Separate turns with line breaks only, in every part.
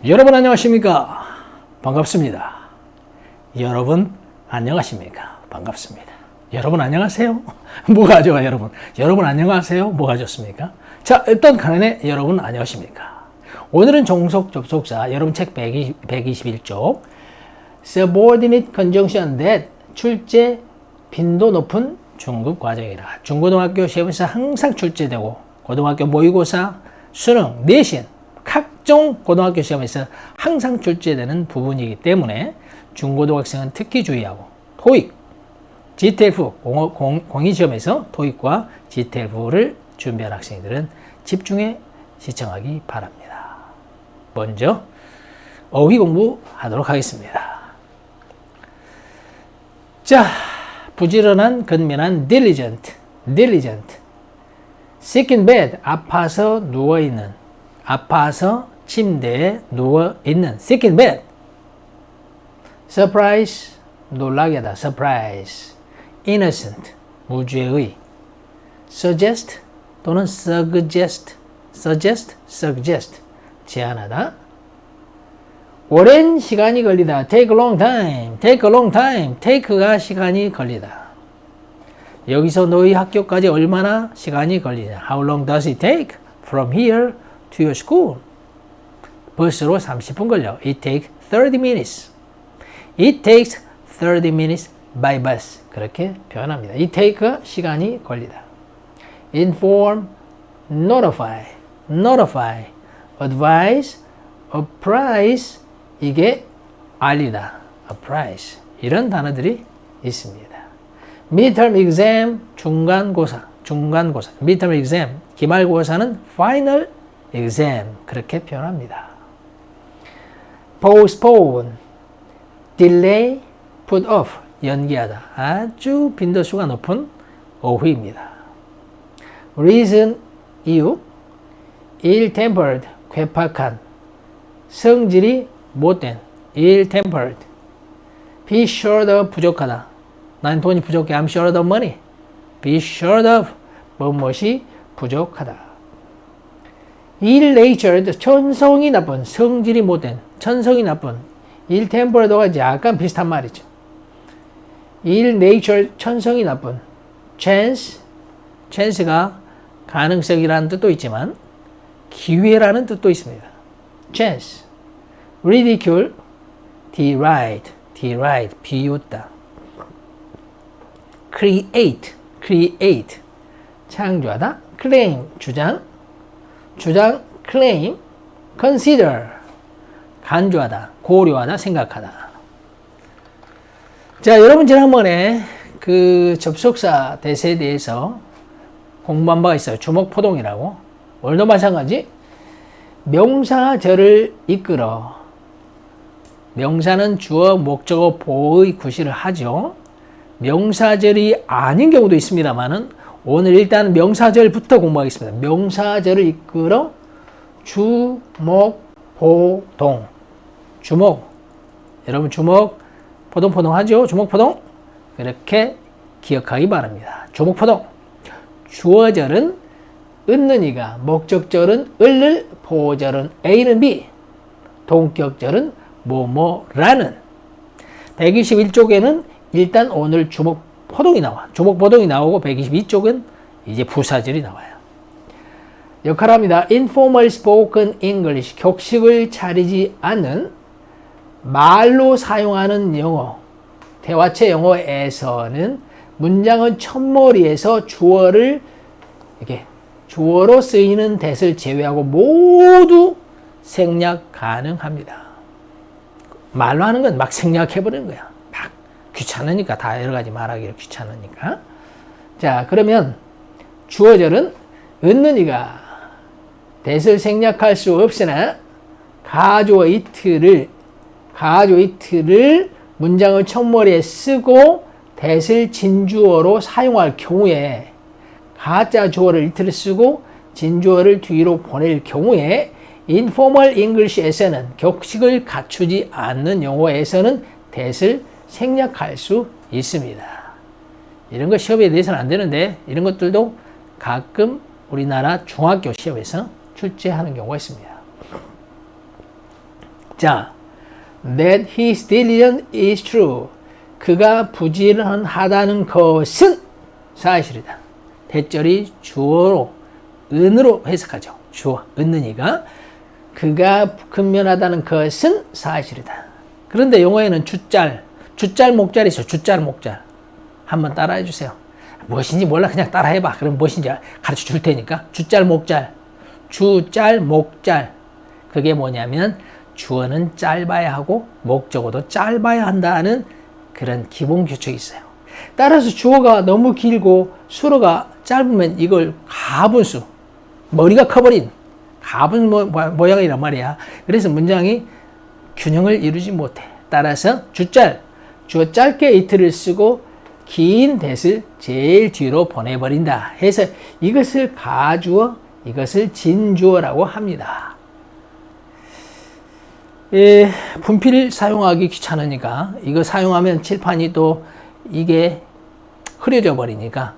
여러분 안녕하십니까? 반갑습니다. 여러분 안녕하십니까? 반갑습니다. 여러분 안녕하세요? 뭐가 좋아 여러분? 여러분 안녕하세요? 뭐가 좋습니까? 자, 일단 간단히 여러분 안녕하십니까? 오늘은 종속 접속사 여러분 책 121쪽 subordinate conjunction that 출제 빈도 높은 중급 과정이라. 중고등학교 시험에서 항상 출제되고 고등학교 모의고사, 수능, 내신 각종 고등학교 시험에서 항상 출제되는 부분이기 때문에 중고등학생은 특히 주의하고 토익, GTF 공인시험에서 토익과 GTF를 준비한 학생들은 집중해 시청하기 바랍니다. 먼저 어휘 공부하도록 하겠습니다. 자, 부지런한, 근면한, diligent. sick in bed, 아파서 누워있는, 아파서 침대에 누워있는, sick in bed. surprise, 놀라게 하다, surprise. innocent, 무죄의. suggest 또는 suggest, 제안하다. 오랜 시간이 걸리다, take a long time, take가 시간이 걸리다. 여기서 너희 학교까지 얼마나 시간이 걸리냐? How long does it take from here to your school? 버스로 30분 걸려. It takes 30 minutes. It takes 30 minutes by bus. 그렇게 표현합니다. It take 시간이 걸리다. Inform, notify, advise, apprise, 이게 알리다, apprise. 이런 단어들이 있습니다. midterm exam, 중간고사. midterm exam, 기말고사는 final exam. 그렇게 표현합니다. postpone, delay, put off, 연기하다. 아주 빈도수가 높은 어휘입니다. reason, 이유. ill-tempered, 괴팍한. 성질이 못된, ill-tempered. be short of, 부족하다. 난 돈이 부족해. I'm short of money. be short of, 무엇이 부족하다. ill-natured, 천성이 나쁜, 성질이 못된, 천성이 나쁜. ill-tempered가 약간 비슷한 말이죠. ill-natured, 천성이 나쁜. chance가 가능성이라는 뜻도 있지만 기회라는 뜻도 있습니다. chance. ridicule, deride, 비웃다. create, 창조하다. claim, 주장, claim. consider, 간주하다, 고려하다, 생각하다. 자, 여러분 지난번에 그 접속사 대세에 대해서 공부한 바가 있어요. 주목포동이라고. 오늘도 마찬가지. 명사절을 이끌어. 명사는 주어, 목적어, 보의 구실을 하죠. 명사절이 아닌 경우도 있습니다만은 오늘 일단 명사절부터 공부하겠습니다. 명사절을 이끌어 주목, 포동. 주목. 여러분 주목, 포동 하죠? 주목, 포동. 그렇게 기억하기 바랍니다. 주목, 포동. 주어절은 얻는 이가, 목적절은 을을, 보절은 A는 B, 동격절은 뭐뭐라는. 121쪽에는 일단 오늘 주목포동이 나와. 주목포동이 나오고 122쪽은 이제 부사절이 나와요. 역할합니다. informal spoken English, 격식을 차리지 않은 말로 사용하는 영어, 대화체 영어에서는 문장은 첫머리에서 주어를 이렇게 주어로 쓰이는 that을 제외하고 모두 생략 가능합니다. 말로 하는 건 막 생략해버리는 거야. 막 귀찮으니까, 다 여러 가지 말하기를 귀찮으니까. 자, 그러면 주어절은 얻는 이가 that을 생략할 수 없으나 가주어 it를 문장을 첫머리에 쓰고 that을 진주어로 사용할 경우에, 가짜 주어를 it를 쓰고 진주어를 뒤로 보낼 경우에 informal English에서는, 격식을 갖추지 않는 영어에서는 that을 생략할 수 있습니다. 이런 거 시험에 대해서는 안 되는데 이런 것들도 가끔 우리나라 중학교 시험에서 출제하는 경우가 있습니다. 자, that he is diligent is true. 그가 부지런하다는 것은 사실이다. 대절이 주어로 은으로 해석하죠. 주어, 은는이가 그가 근면하다는 것은 사실이다. 그런데 영어에는 주짤 목잘이 있어요. 주짤 목잘. 한번 따라해 주세요. 무엇인지 몰라 그냥 따라해봐. 그럼 무엇인지 가르쳐 줄 테니까. 주짤 목잘. 그게 뭐냐면 주어는 짧아야 하고 목적어도 짧아야 한다는 그런 기본 규칙이 있어요. 따라서 주어가 너무 길고 수어가 짧으면 이걸 가분수, 머리가 커버린 가분 모양이란 말이야. 그래서 문장이 균형을 이루지 못해. 따라서 주어 짧게 it를 쓰고 긴 that을 제일 뒤로 보내버린다 해서 이것을 가주어, 이것을 진주어라고 합니다. 분필 사용하기 귀찮으니까 이거 사용하면 칠판이 또 이게 흐려져 버리니까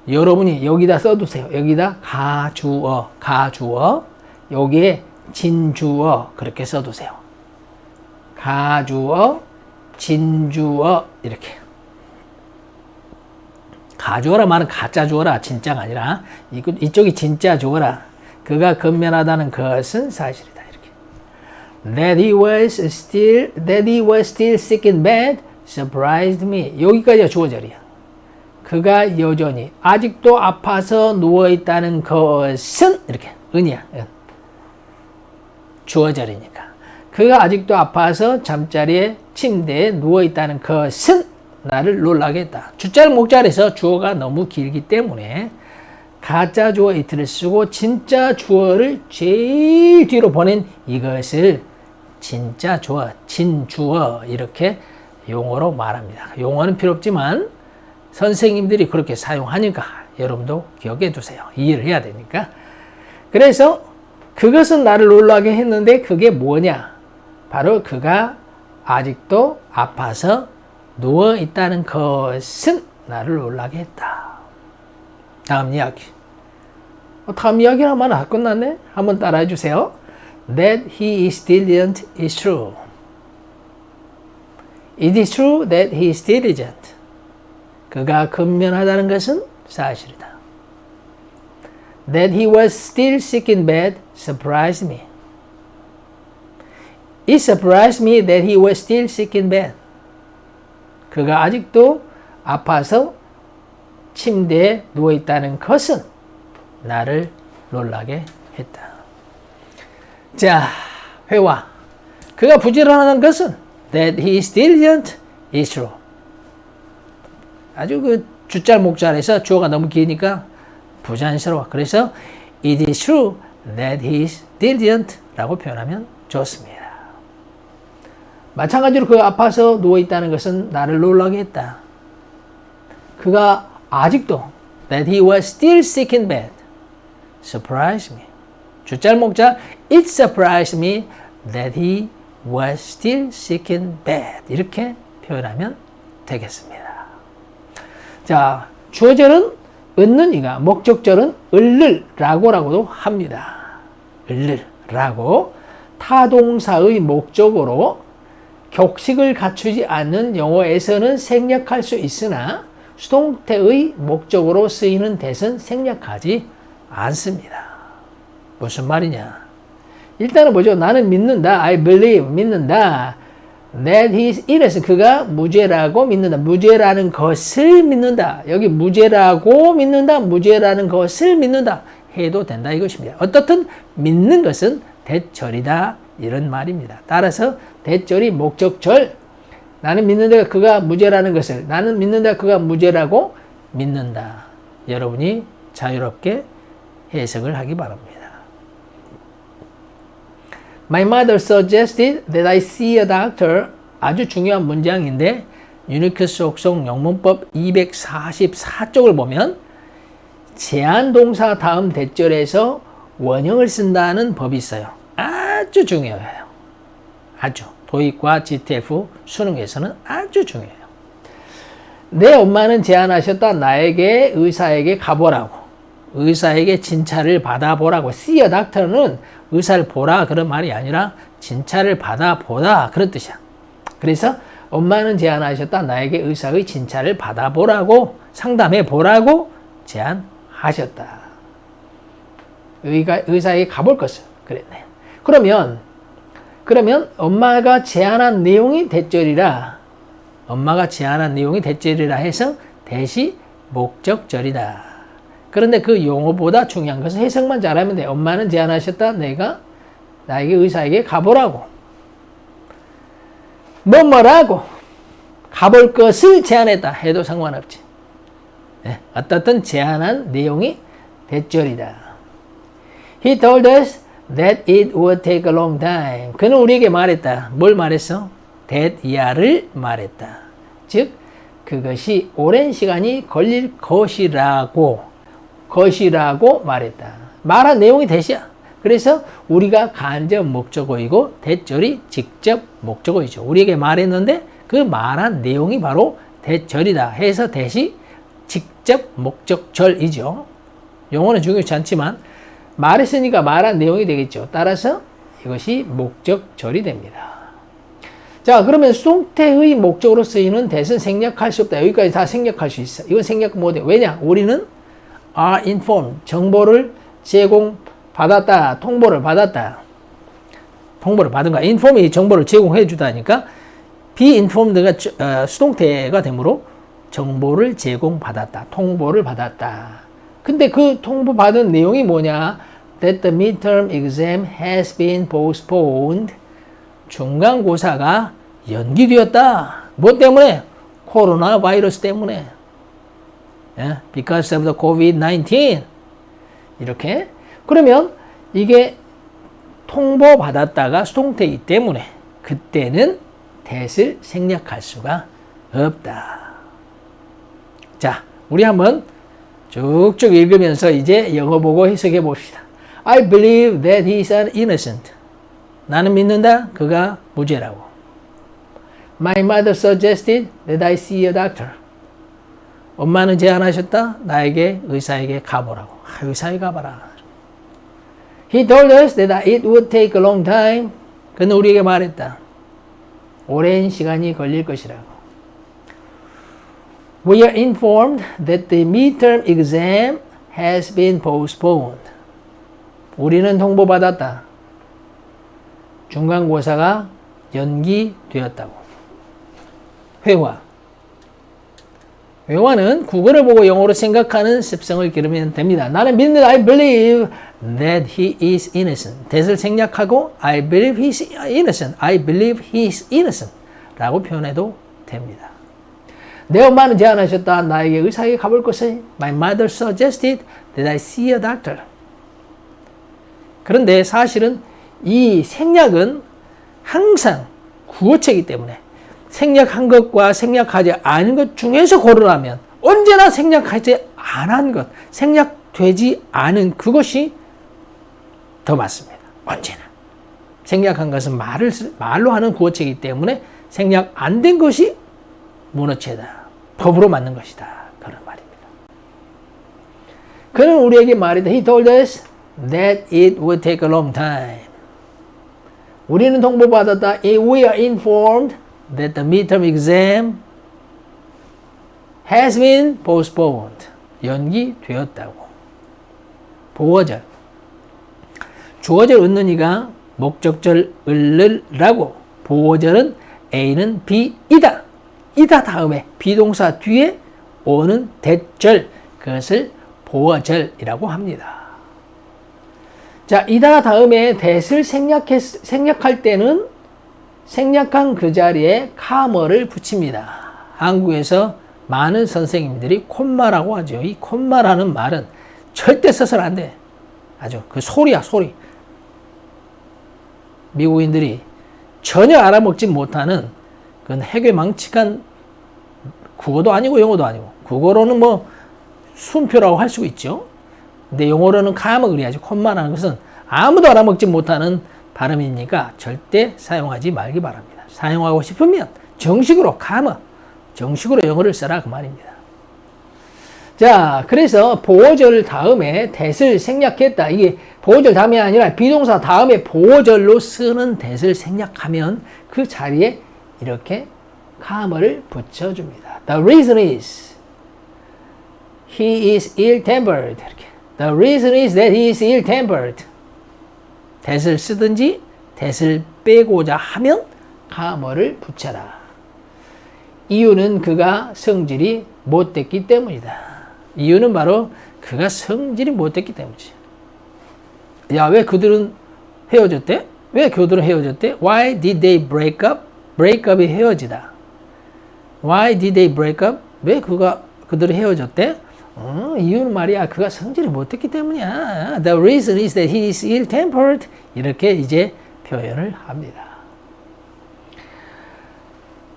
여러분이 여기다 써두세요. 여기다 가주어 여기에 진주어 그렇게 써두세요. 가주어 진주어 이렇게. 가주어라 말은 가짜 주어라 진짜가 아니라 이쪽이 진짜 주어라. 그가 근면하다는 것은 사실이다. That he was still sick in bed surprised me. 여기까지가 주어절이야. 그가 여전히 아직도 아파서 누워있다는 것은 이렇게 은이야. 주어절이니까. 그가 아직도 아파서 잠자리에 침대에 누워있다는 것은 나를 놀라게 했다. 주짤 목잘에서 주어가 너무 길기 때문에 가짜 주어 it를 쓰고 진짜 주어를 제일 뒤로 보낸 이것을 진짜 주어, 진주어 이렇게 용어로 말합니다. 용어는 필요 없지만 선생님들이 그렇게 사용하니까 여러분도 기억해 두세요. 이해를 해야 되니까. 그래서 그것은 나를 놀라게 했는데 그게 뭐냐? 바로 그가 아직도 아파서 누워 있다는 것은 나를 놀라게 했다. 다음 이야기. 다음 이야기는 아마 다 끝났네? 한번 따라해 주세요. That he is diligent is true. It is true that he is diligent. 그가 근면하다는 것은 사실이다. That he was still sick in bed surprised me. It surprised me that he was still sick in bed. 그가 아직도 아파서 침대에 누워있다는 것은 나를 놀라게 했다. 자, 회화. 그가 부지런하다는 것은 that he is diligent is true. 아주 그 주짤 목잘에서 주어가 너무 기니까 부자연스러워. 그래서 it is true that he is diligent 라고 표현하면 좋습니다. 마찬가지로 그가 아파서 누워있다는 것은 나를 놀라게 했다. 그가 아직도 that he was still sick in bed surprised me. 주짤 목잘 it surprised me that he was still sick in bed 이렇게 표현하면 되겠습니다. 자, 주어절은 얻는 이가, 목적절은 을르라고라고도 합니다. 을르라고 타동사의 목적으로 격식을 갖추지 않는 영어에서는 생략할 수 있으나 수동태의 목적으로 쓰이는 대은 생략하지 않습니다. 무슨 말이냐? 일단은 뭐죠? 나는 믿는다. I believe. 믿는다. That he is innocent. 그가 무죄라고 믿는다. 무죄라는 것을 믿는다. 여기 무죄라고 믿는다. 무죄라는 것을 믿는다. 해도 된다 이것입니다. 어떻든 믿는 것은 대절이다. 이런 말입니다. 따라서 대절이 목적절. 나는 믿는다. 그가 무죄라는 것을. 나는 믿는다. 그가 무죄라고 믿는다. 여러분이 자유롭게 해석을 하기 바랍니다. My mother suggested that I see a doctor. 아주 중요한 문장인데 유니크스 속성 영문법 244쪽을 보면 제한동사 다음 대절에서 원형을 쓴다는 법이 있어요. 아주 중요해요. 아주. 도익과 GTF 수능에서는 아주 중요해요. 내 엄마는 제안하셨다. 나에게 의사에게 가보라고. 의사에게 진찰을 받아보라고. See a doctor는 의사를 보라 그런 말이 아니라 진찰을 받아보라 그런 뜻이야. 그래서 엄마는 제안하셨다. 나에게 의사의 진찰을 받아보라고, 상담해보라고 제안하셨다. 의사에게 가볼 것을 그랬네. 그러면 엄마가 제안한 내용이 대절이라, 해서 대시 목적절이다. 그런데 그 용어보다 중요한 것은 해석만 잘하면 돼. 엄마는 제안하셨다. 나에게 의사에게 가보라고. 뭐라고 가볼 것을 제안했다 해도 상관없지. 네, 어떻든 제안한 내용이 대절이다. He told us that it would take a long time. 그는 우리에게 말했다. 뭘 말했어? that 야를 말했다. 즉 그것이 오랜 시간이 걸릴 것이라고 말했다. 말한 내용이 대시야. 그래서 우리가 간접 목적어이고 대절이 직접 목적어이죠. 우리에게 말했는데 그 말한 내용이 바로 대절이다 해서 대시 직접 목적절이죠. 용어는 중요치 않지만 말했으니까 말한 내용이 되겠죠. 따라서 이것이 목적절이 됩니다. 자, 그러면 수동태의 목적으로 쓰이는 대는 생략할 수 없다. 여기까지 다 생략할 수 있어. 이건 생략 못해. 왜냐? 우리는 are informed, 정보를 제공받았다, 통보를 받았다. 통보를 받은 거야. inform이 정보를 제공해 주다니까 be informed가 수동태가 되므로 정보를 제공받았다, 통보를 받았다. 근데 그 통보받은 내용이 뭐냐? That the midterm exam has been postponed. 중간고사가 연기되었다. 뭐 때문에? 코로나 바이러스 때문에. Because of the COVID-19. 이렇게. 그러면 이게 통보받았다가 수동태이기 때문에 그때는 that을 생략할 수가 없다. 자, 우리 한번 쭉쭉 읽으면서 이제 영어 보고 해석해 봅시다. I believe that he is innocent. 나는 믿는다. 그가 무죄라고. My mother suggested that I see a doctor. 엄마는 제안하셨다. 나에게 의사에게 가보라고. 의사에 가봐라. He told us that it would take a long time. 그는 우리에게 말했다. 오랜 시간이 걸릴 것이라고. We are informed that the midterm exam has been postponed. 우리는 통보받았다. 중간고사가 연기되었다고. 회화는 국어를 보고 영어로 생각하는 습성을 기르면 됩니다. 나는 믿는다. I believe that he is innocent. that을 생략하고 I believe he is innocent. I believe he is innocent. 라고 표현해도 됩니다. 내 엄마는 제안하셨다. 나에게 의사에게 가볼 것을. My mother suggested that I see a doctor. 그런데 사실은 이 생략은 항상 구어체이기 때문에 생략한 것과 생략하지 않은 것 중에서 고르라면 언제나 생략하지 않은 것, 생략되지 않은 그것이 더 맞습니다. 언제나. 생략한 것은 말로 하는 구어체이기 때문에 생략 안 된 것이 문어체다. 법으로 맞는 것이다. 그런 말입니다. 그는 우리에게 말이다. He told us that it would take a long time. 우리는 통보받았다. We are informed that the midterm exam has been postponed. 연기되었다고. 보어절. 주어절 얻는 이가 목적절 을르라고. 보어절은 A는 B이다. 이다 다음에 비동사 뒤에 오는 대절. 그것을 보어절이라고 합니다. 자, 이다 다음에 that을 생략할 때는 생략한 그 자리에 카머를 붙입니다. 한국에서 많은 선생님들이 콤마라고 하죠. 이 콤마라는 말은 절대 써서는 안 돼. 아주 그 소리야, 소리. 미국인들이 전혀 알아먹지 못하는 그건 해괴망측한 국어도 아니고 영어도 아니고. 국어로는 뭐 순표라고 할 수 있죠. 근데 영어로는 카머 그래야지. 콤마라는 것은 아무도 알아먹지 못하는 발음이니까 절대 사용하지 말기 바랍니다. 사용하고 싶으면 정식으로 카머, 정식으로 영어를 써라 그 말입니다. 자, 그래서 보어절 다음에 that을 생략했다. 이게 보어절 다음이 아니라 비동사 다음에 보어절로 쓰는 that을 생략하면 그 자리에 이렇게 comma를 붙여줍니다. The reason is he is ill-tempered. 이렇게. The reason is that he is ill-tempered. that을 쓰든지 that을 빼고자 하면 comma를 붙여라. 이유는 그가 성질이 못됐기 때문이다. 이유는 바로 그가 성질이 못됐기 때문이지. 야, 왜 그들은 헤어졌대? 왜 그들은 헤어졌대? Why did they break up? break up이 헤어지다. Why did they break up? 왜 그들은 헤어졌대? 이유는 말이야, 그가 성질이 못됐기 때문이야. The reason is that he is ill-tempered. 이렇게 이제 표현을 합니다.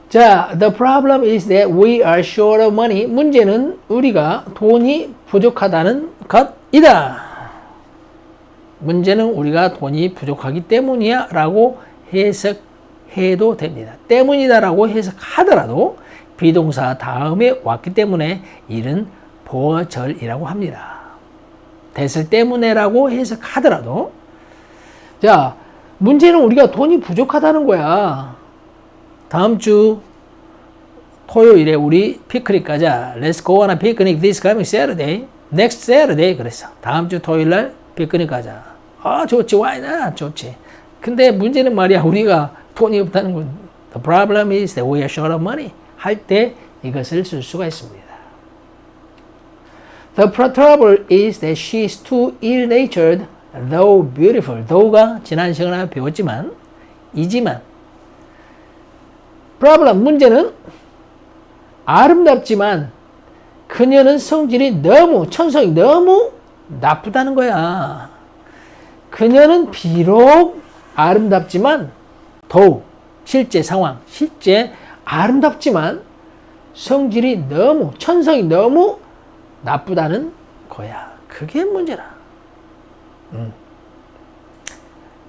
자, the problem is that we are short of money. 문제는 우리가 돈이 부족하다는 것이다. 문제는 우리가 돈이 부족하기 때문이야 라고 해석해도 됩니다. 때문이다 라고 해석하더라도 비동사 다음에 왔기 때문에 이는 보어절이라고 합니다. 됐을 때문에 라고 해석하더라도 자, 문제는 우리가 돈이 부족하다는 거야. 다음 주 토요일에 우리 피크닉 가자. Let's go on a picnic this coming Saturday. Next Saturday. 그랬어. 다음 주 토요일 날 피크닉 가자. 아, 좋지. Why not? 좋지. 근데 문제는 말이야. 우리가 돈이 없다는 건. The problem is that we are short of money. 할 때 이것을 쓸 수가 있습니다. The trouble is that she is too ill-natured, though beautiful. though가 지난 시간에 배웠지만, 이지만 problem, 문제는 아름답지만 그녀는 성질이 너무, 천성이 너무 나쁘다는 거야. 그녀는 비록 아름답지만 더욱 실제 상황, 실제 아름답지만 성질이 너무, 천성이 너무 나쁘다는 거야. 그게 문제라.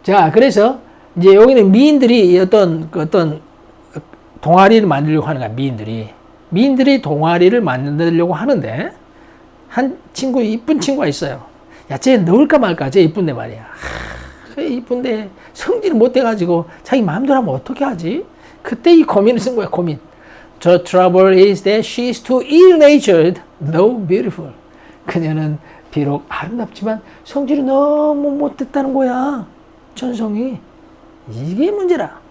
자, 그래서 이제 여기는 미인들이 어떤 동아리를 만들려고 하는 거야, 미인들이 동아리를 만들려고 하는데, 한 친구, 이쁜 친구가 있어요. 야, 쟤 넣을까 말까? 쟤 이쁜데 말이야. 이쁜데 성질이 못돼가지고 자기 마음대로 하면 어떻게 하지? 그때 이 고민을 쓴 거야, 고민. The trouble is that she is too ill-natured, though beautiful. 그녀는 비록 아름답지만 성질이 너무 못됐다는 거야. 천성이. 이게 문제라.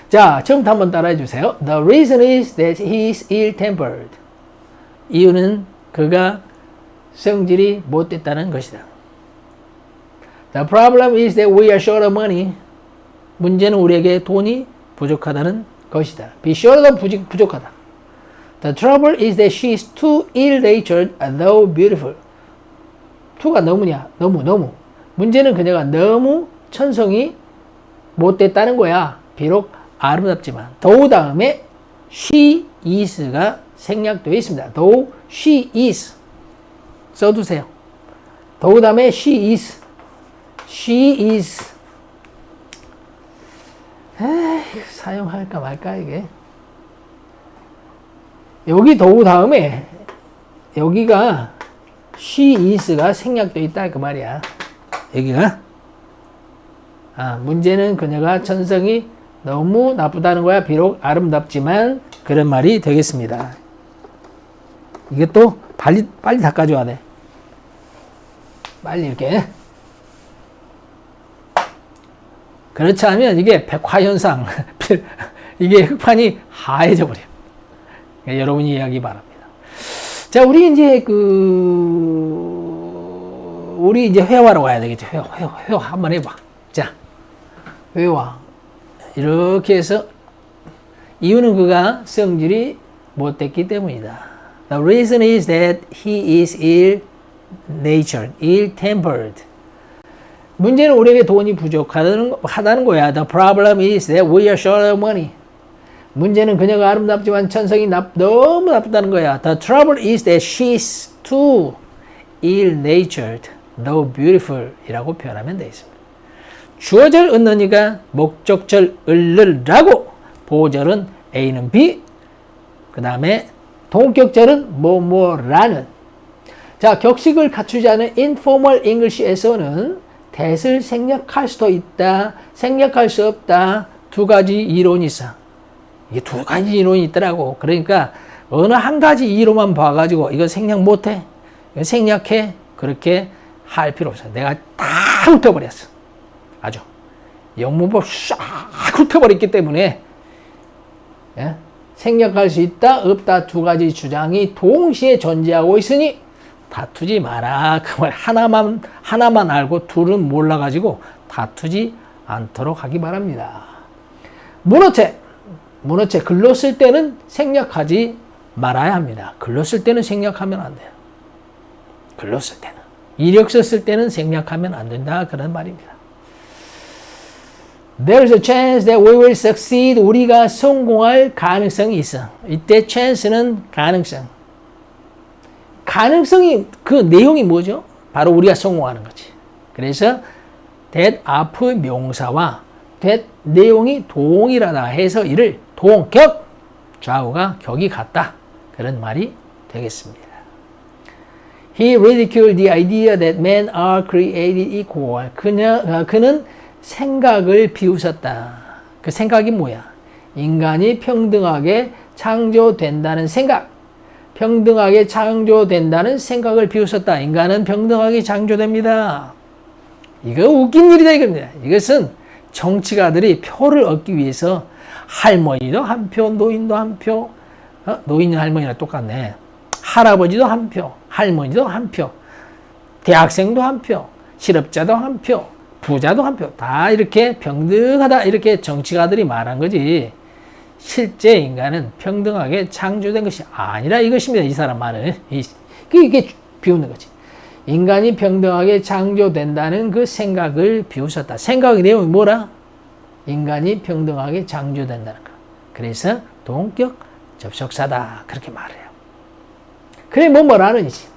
자, 처음부터 한번 따라해 주세요. The reason is that he is ill-tempered. 이유는 그가 성질이 못됐다는 것이다. The problem is that we are short of money. 문제는 우리에게 돈이 부족하다는 것이다. Be short of 부족하다. The trouble is that she is too ill-natured, though beautiful. to가 너무냐? 너무. 문제는 그녀가 너무 천성이 못됐다는 거야. 비록 아름답지만. though 다음에 she is가 생략되어 있습니다. though she is 써두세요. though 다음에 she is. 에이, 사용할까 말까 이게. 여기 though 다음에 여기가 she is가 생략되어 있다 그 말이야. 여기가 문제는 그녀가 천성이 너무 나쁘다는 거야. 비록 아름답지만 그런 말이 되겠습니다. 이게 또 빨리 닦아줘야 돼. 빨리 이렇게. 그렇지 않으면 이게 백화현상, 이게 흑판이 하얘져 버려요. 그러니까 여러분이 이해하기 바랍니다. 자, 우리 이제 회화로 가야 되겠죠. 회화 한번 해봐. 자, 회화. 이렇게 해서 이유는 그가 성질이 못됐기 때문이다. The reason is that he is ill-natured, ill-tempered. 문제는 우리에게 돈이 부족하다는 거야. The problem is that we are short of money. 문제는 그녀가 아름답지만 천성이 너무 나쁘다는 거야. The trouble is that she is too ill-natured, though beautiful 이라고 표현하면 되겠습니다. 주어절 얻느니가 목적절 을르라고, 보어절은 A는 B, 그 다음에 동격절은 뭐뭐라는. 자, 격식을 갖추지 않은 informal English에서는 that을 생략할 수도 있다, 생략할 수 없다. 두 가지 이론이 있어. 이게 두 가지 이론이 있더라고. 그러니까 어느 한 가지 이론만 봐가지고 이거 생략 못해, 이거 생략해, 그렇게 할 필요 없어. 내가 다 훑어버렸어. 아주 영문법 싹 훑어버렸기 때문에, 예? 생략할 수 있다, 없다 두 가지 주장이 동시에 존재하고 있으니 다투지 마라. 그 말 하나만 알고 둘은 몰라가지고 다투지 않도록 하기 바랍니다. 문어체 글로 쓸 때는 생략하지 말아야 합니다. 글로 쓸 때는 생략하면 안 돼요. 글로 쓸 때는. 이력서 쓸 때는 생략하면 안 된다. 그런 말입니다. There's a chance that we will succeed. 우리가 성공할 가능성이 있어. 이때 chance는 가능성. 가능성이 그 내용이 뭐죠? 바로 우리가 성공하는 거지. 그래서 that 앞의 명사와 that 내용이 동일하다 해서 이를 동격, 좌우가 격이 같다. 그런 말이 되겠습니다. He ridiculed the idea that men are created equal. 그는 생각을 비웃었다. 그 생각이 뭐야? 인간이 평등하게 창조된다는 생각. 평등하게 창조된다는 생각을 비웃었다. 인간은 평등하게 창조됩니다. 이거 웃긴 일이다 이겁니다. 이것은 정치가들이 표를 얻기 위해서 할머니도 한 표, 노인도 한 표, 노인 할머니랑 똑같네. 할아버지도 한 표, 할머니도 한 표, 대학생도 한 표, 실업자도 한 표, 부자도 한 표, 다 이렇게 평등하다 이렇게 정치가들이 말한 거지. 실제 인간은 평등하게 창조된 것이 아니라 이것입니다. 이 사람 말은. 이게 비웃는 거지. 인간이 평등하게 창조된다는 그 생각을 비웃었다. 생각의 내용이 뭐라? 인간이 평등하게 창조된다는 거. 그래서 동격 접속사다. 그렇게 말해요. 그래 뭐라는 이지.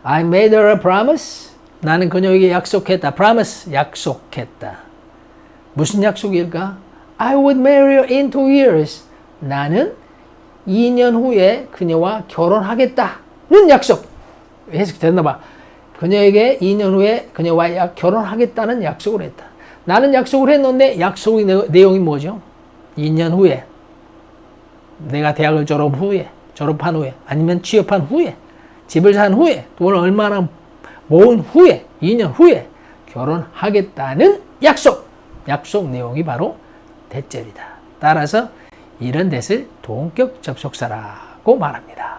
I made her a promise. 나는 그녀에게 약속했다. promise 약속했다. 무슨 약속일까? I would marry her in 2 years. 나는 2년 후에 그녀와 결혼하겠다는 약속. 해석됐나 봐. 그녀에게 2년 후에 그녀와 결혼하겠다는 약속을 했다. 나는 약속을 했는데 약속의 내용이 뭐죠? 2년 후에 내가 대학을 졸업한 후에 아니면 취업한 후에 집을 산 후에 돈을 얼마나 모은 후에 2년 후에 결혼하겠다는 약속 내용이 바로 대절이다. 따라서 이런 대를 동격 접속사라고 말합니다.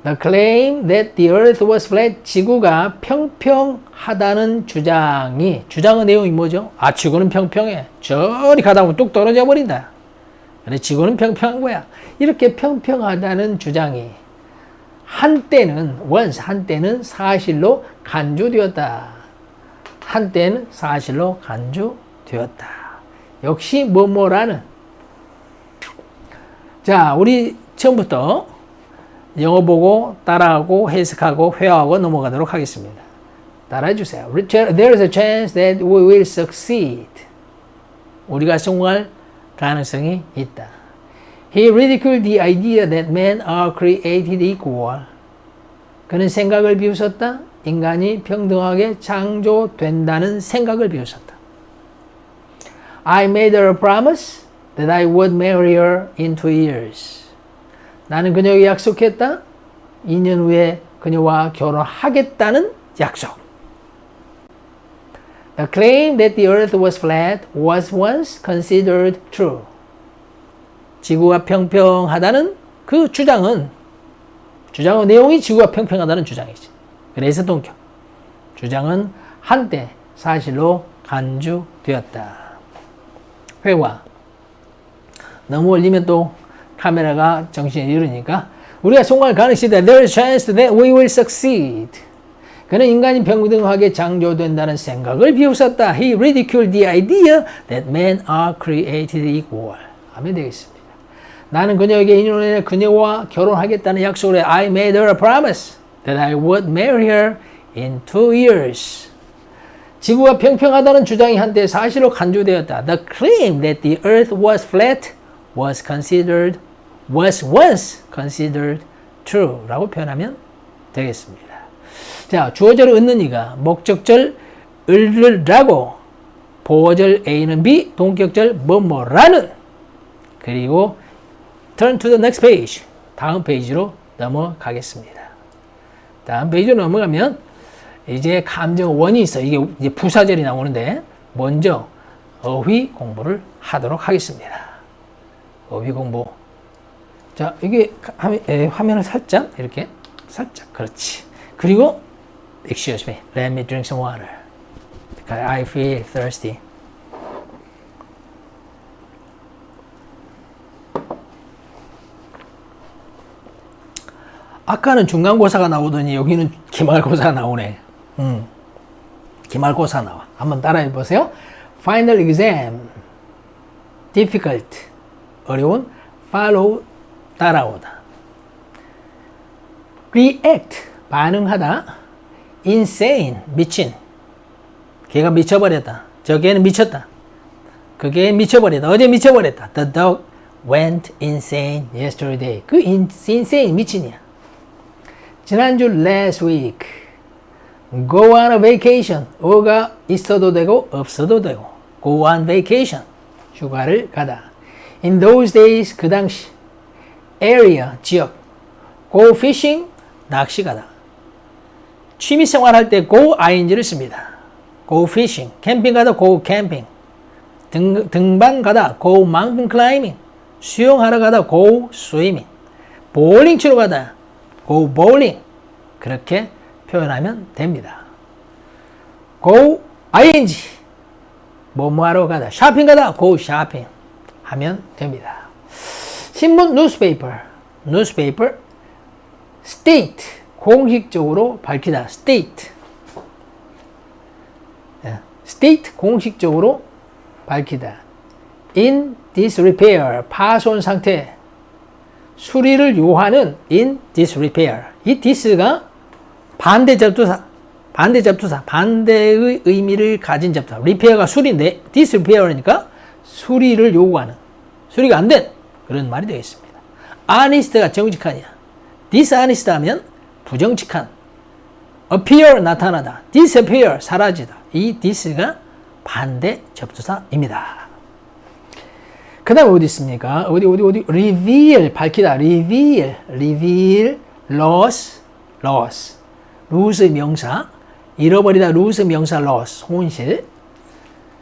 The claim that the earth was flat, 지구가 평평하다는 주장의 내용이 뭐죠? 아, 지구는 평평해. 저리 가다 보면 뚝 떨어져 버린다. 그래, 지구는 평평한 거야. 이렇게 평평하다는 주장이 한때는 사실로 간주되었다. 한때는 사실로 간주되었다. 역시 뭐뭐라는. 자, 우리 처음부터 영어 보고 따라하고 해석하고 회화하고 넘어가도록 하겠습니다. 따라해 주세요. There is a chance that we will succeed. 우리가 성공할 가능성이 있다. He ridiculed the idea that men are created equal. 그는 생각을 비웃었다. 인간이 평등하게 창조된다는 생각을 비웃었다. I made her a promise that I would marry her in 2 years. 나는 그녀에게 약속했다. 2년 후에 그녀와 결혼하겠다는 약속. The claim that the earth was flat was once considered true. 지구가 평평하다는 그 주장의 내용이 지구가 평평하다는 주장이지. 그래서 동격. 주장은 한때 사실로 간주되었다. 회화. 너무 올리면 또 카메라가 정신이 이르니까 우리가 성공할 가능성이 있다. There is a chance that we will succeed. 그는 인간이 평등하게 창조된다는 생각을 비웃었다. He ridiculed the idea that men are created equal. 하면 되겠습니다. 나는 그녀에게 2년 후에 그녀와 결혼하겠다는 약속을 해. I made her a promise that I would marry her in 2 years. 지구가 평평하다는 주장이 한때 사실로 간주되었다. The claim that the earth was flat was considered was once considered true 라고 표현하면 되겠습니다. 자, 주어절 얻는 이가 목적절 을라고 보어절 A는 B, 동격절 뭐뭐라는 그리고 turn to the next page 다음 페이지로 넘어가겠습니다. 다음 페이지로 넘어가면 이제 감정 원이 있어. 이게 이제 부사절이 나오는데 먼저 어휘 공부를 하도록 하겠습니다. 어휘 공부. 자, 이게 화면을 살짝 이렇게 살짝 그렇지. 그리고 excuse me, let me drink some water. I feel thirsty. 아까는 중간고사가 나오더니 여기는 기말고사가 나오네. 기말고사 나와. 한번 따라해 보세요. Final exam. difficult. 어려운. follow. 따라오다. react. 반응하다. insane. 미친. 걔가 미쳐버렸다. 저 걔는 미쳤다. 그 걔는 미쳐버렸다. 어제 미쳐버렸다. The dog went insane yesterday. 그 insane 미친이야. 지난주 last week. go on a vacation. 어가 있어도 되고 없어도 되고. go on vacation. 휴가를 가다. in those days. 그 당시. area. 지역. go fishing. 낚시 가다. 취미생활 할 때 go ing를 씁니다. go fishing. 캠핑 가다 go camping. 등반 가다 go mountain climbing. 수영하러 가다 go swimming. 볼링 치러 가다 go bowling. 그렇게 표현하면 됩니다. go ing. 뭐뭐하러 가다 쇼핑 가다 go shopping 하면 됩니다. 신문 newspaper. newspaper. state. 공식적으로 밝히다. state. state. 공식적으로 밝히다. in disrepair. 파손 상태. 수리를 요하는 in disrepair. 이 this가 반대 접두사. 반대의 의미를 가진 접두사. repair가 수리인데 disrepair니까 수리를 요구하는. 수리가 안 된 그런 말이 되겠습니다. honest가 정직한이야. dishonest 하면 부정직한. appear 나타나다. disappear 사라지다. 이 this가 반대 접두사입니다. 그 다음 어디 있습니까? 어디 reveal 밝히다. reveal loss lose 명사 잃어버리다. lose 명사 loss 손실.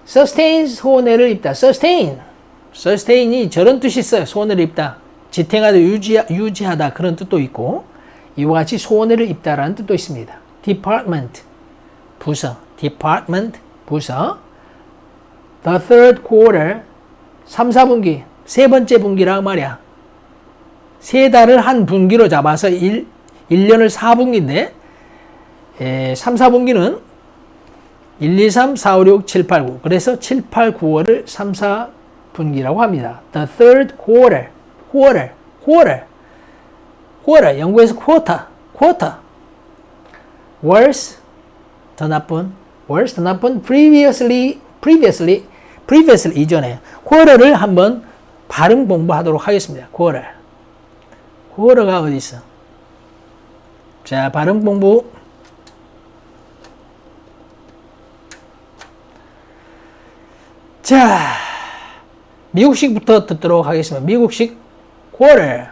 sustain 손해를 입다. sustain이 저런 뜻이 있어요. 손해를 입다. 지탱하다 유지하다 그런 뜻도 있고 이와 같이 손해를 입다라는 뜻도 있습니다. department 부서. the third quarter 3, 4분기 세 번째 분기라고 말이야. 세 달을 한 분기로 잡아서 1년을 4분기인데 3, 4분기는 1, 2, 3, 4, 5, 6, 7, 8, 9 그래서 7, 8, 9월을 3, 4분기라고 합니다. The third quarter 영국에서 quarter worse 더 나쁜 previously 이전에 quarter를 한번 발음 공부하도록 하겠습니다. quarter가 어디 있어? 자, 발음 공부. 자, 미국식부터 듣도록 하겠습니다. 미국식 quarter.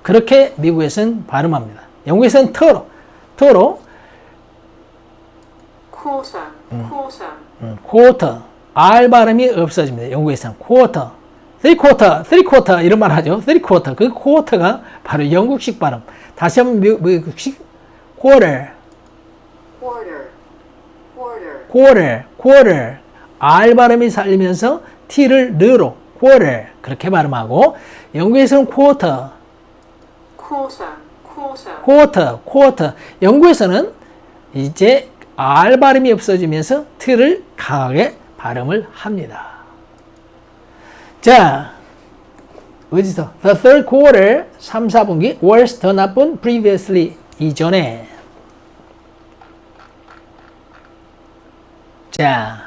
그렇게 미국에서는 발음합니다. 영국에서는 터로 quarter. R 발음이 없어집니다. 영국에서는 quarter. three quarter 이런 말 하죠. three quarter. 그 quarter가 바로 영국식 발음. 다시 한번 미국식 quarter. R 발음이 살리면서 T를 르로 quarter 그렇게 발음하고 영국에서는 quarter. 영국에서는 이제 R 발음이 없어지면서 T를 강하게 발음을 합니다. 자, 어디서? The third quarter 3, 4분기 worse 더 나쁜 previously 이전에. 자,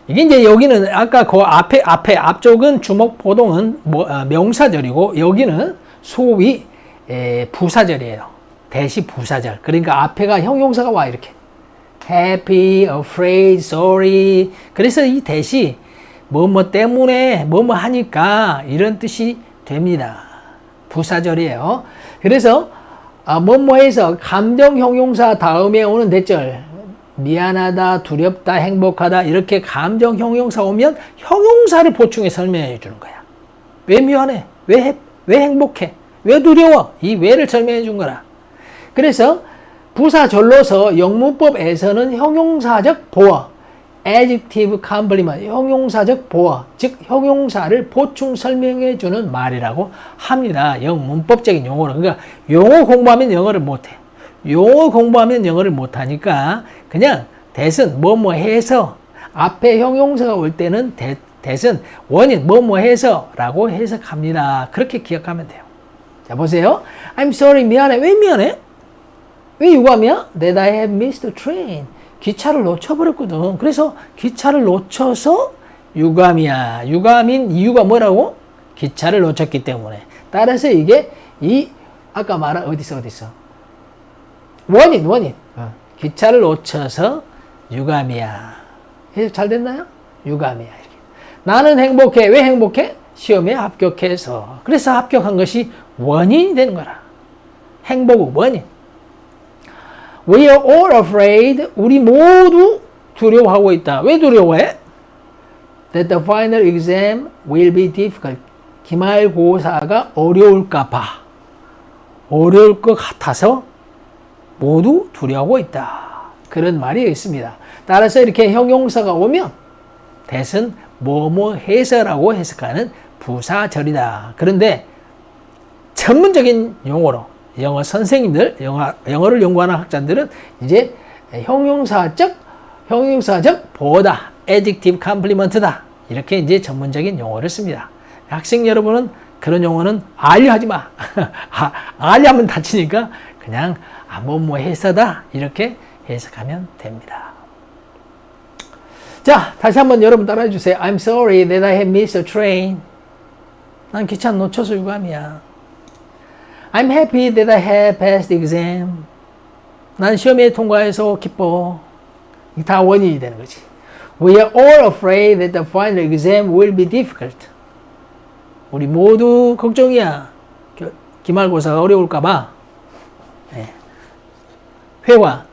이게 이제 여기는 아까 그 앞쪽은 주목 보동은 명사절이고 여기는 소위 부사절이에요. 대시 부사절. 그러니까 앞에가 형용사가 와 이렇게. happy, afraid, sorry. 그래서 이 대시 뭐뭐 때문에 뭐뭐 하니까 이런 뜻이 됩니다. 부사절이에요. 그래서 뭐뭐해서 감정 형용사 다음에 오는 대절 미안하다, 두렵다, 행복하다 이렇게 감정 형용사 오면 형용사를 보충해 설명해 주는 거야. 왜 미안해? 왜 행복해? 왜 두려워? 이 왜를 설명해 준 거라. 그래서 부사절로서 영문법에서는 형용사적 보어, adjective complement, 형용사적 보어, 즉 형용사를 보충 설명해 주는 말이라고 합니다. 영문법적인 용어로. 그러니까 용어 공부하면 영어를 못해. 용어 공부하면 영어를 못하니까 그냥 대신 뭐뭐 해서 앞에 형용사가 올 때는 대신 원인 뭐뭐 해서 라고 해석합니다. 그렇게 기억하면 돼요. 자 보세요. I'm sorry 미안해. 왜 미안해? 왜 유감이야? That I have missed the train. 기차를 놓쳐버렸거든. 그래서 기차를 놓쳐서 유감이야. 유감인 이유가 뭐라고? 기차를 놓쳤기 때문에. 따라서 이게 아까 말한 어디서 원인. 기차를 놓쳐서 유감이야. 해석 잘 됐나요? 유감이야. 이렇게. 나는 행복해. 왜 행복해? 시험에 합격해서. 그래서 합격한 것이 원인이 되는 거라. 행복의 원인. We are all afraid. 우리 모두 두려워하고 있다. 왜 두려워해? That the final exam will be difficult. 기말고사가 어려울까 봐. 어려울 것 같아서 모두 두려워하고 있다. 그런 말이 있습니다. 따라서 이렇게 형용사가 오면 대신 뭐뭐 해서라고 해석하는 부사절이다. 그런데 전문적인 용어로 영어 선생님들, 영어를 연구하는 학자들은 이제 형용사적 보다, adjective complement다. 이렇게 이제 전문적인 용어를 씁니다. 학생 여러분은 그런 용어는 알려하지 마. 알려하면 다치니까 그냥 뭐뭐 해서다. 이렇게 해석하면 됩니다. 자, 다시 한번 여러분 따라해 주세요. I'm sorry that I have missed a train. 난 기차 놓쳐서 유감이야. I'm happy that I have passed the exam. 난 시험에 통과해서 기뻐. 이게 다 원인이 되는 거지. We are all afraid that the final exam will be difficult. 우리 모두 걱정이야. 기말고사가 어려울까 봐. 네. 회화.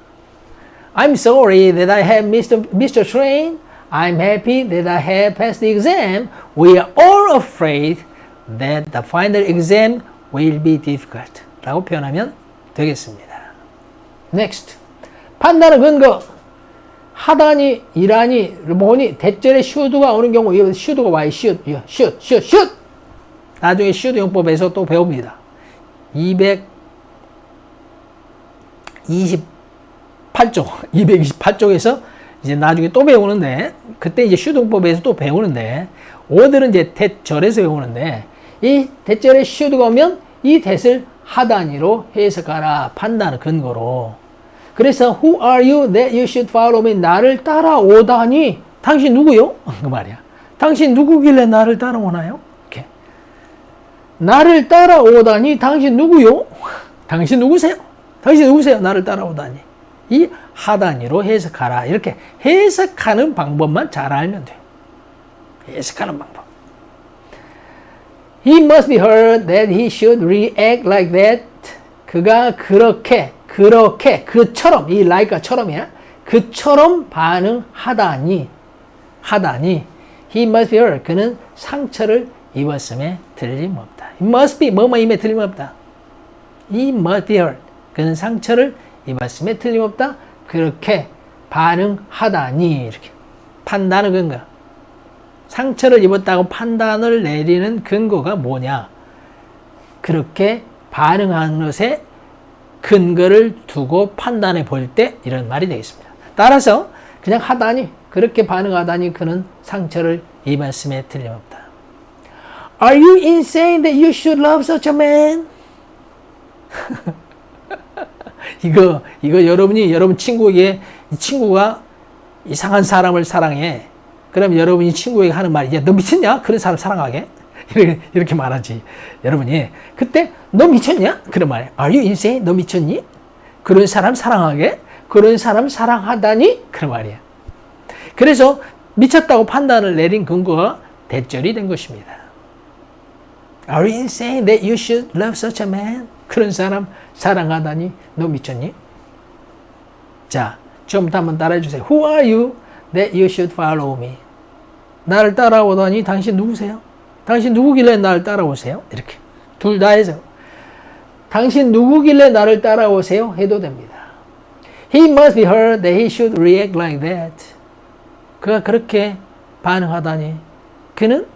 I'm sorry that I have missed a train. I'm happy that I have passed the exam. We are all afraid that the final exam will be difficult. 라고 표현하면 되겠습니다. Next. 판단의 근거. 하다니, 이라니, 뭐니, 대절에 should가 오는 경우, should가 와요. should. 나중에 should 용법에서 또 배웁니다. 228쪽에서 이제 나중에 또 배우는데, 그때 이제 should 용법에서 또 배우는데, 오늘은 이제 대절에서 배우는데, 이 대절에 should가 오면 이 대절 하다니로 해석하라. 판단의 근거로. 그래서 who are you that you should follow me? 나를 따라오다니. 당신 누구요? 그 말이야. 당신 누구길래 나를 따라오나요? 이렇게. 나를 따라오다니 당신 누구요? 당신 누구세요? 당신 누구세요? 나를 따라오다니. 이 하다니로 해석하라. 이렇게 해석하는 방법만 잘 알면 돼요. 해석하는 방법. He must be heard that he should react like that. 그가 그렇게, 그처럼, 이 like가처럼이야. 그처럼 반응하다니. He must be heard. 그는 상처를 입었음에 틀림없다. He must be, 뭐뭐임에 틀림없다. He must be heard. 그는 상처를 입었음에 틀림없다. 그렇게 반응하다니. 이렇게. 판단의 근거. 상처를 입었다고 판단을 내리는 근거가 뭐냐? 그렇게 반응하는 것에 근거를 두고 판단해 볼 때 이런 말이 되겠습니다. 따라서 그냥 하다니, 그렇게 반응하다니 그는 상처를 입었음에 틀림없다. Are you insane that you should love such a man? 이거 여러분 친구에게 이 친구가 이상한 사람을 사랑해. 그럼 여러분이 친구에게 하는 말이, 야, 너 미쳤냐? 그런 사람 사랑하게? 이렇게 말하지. 여러분이. 그때, 너 미쳤냐? 그런 말이에요. Are you insane? 너 미쳤니? 그런 사람 사랑하게? 그런 사람 사랑하다니? 그런 말이에요. 그래서 미쳤다고 판단을 내린 근거가 대절이 된 것입니다. Are you insane that you should love such a man? 그런 사람 사랑하다니? 너 미쳤니? 자, 지금부터 한번 따라해 주세요. Who are you that you should follow me? 나를 따라오다니 당신 누구세요? 당신 누구길래 나를 따라오세요? 이렇게 둘 다 해서 당신 누구길래 나를 따라오세요? 해도 됩니다. He must be heard that he should react like that. 그가 그렇게 반응하다니 그는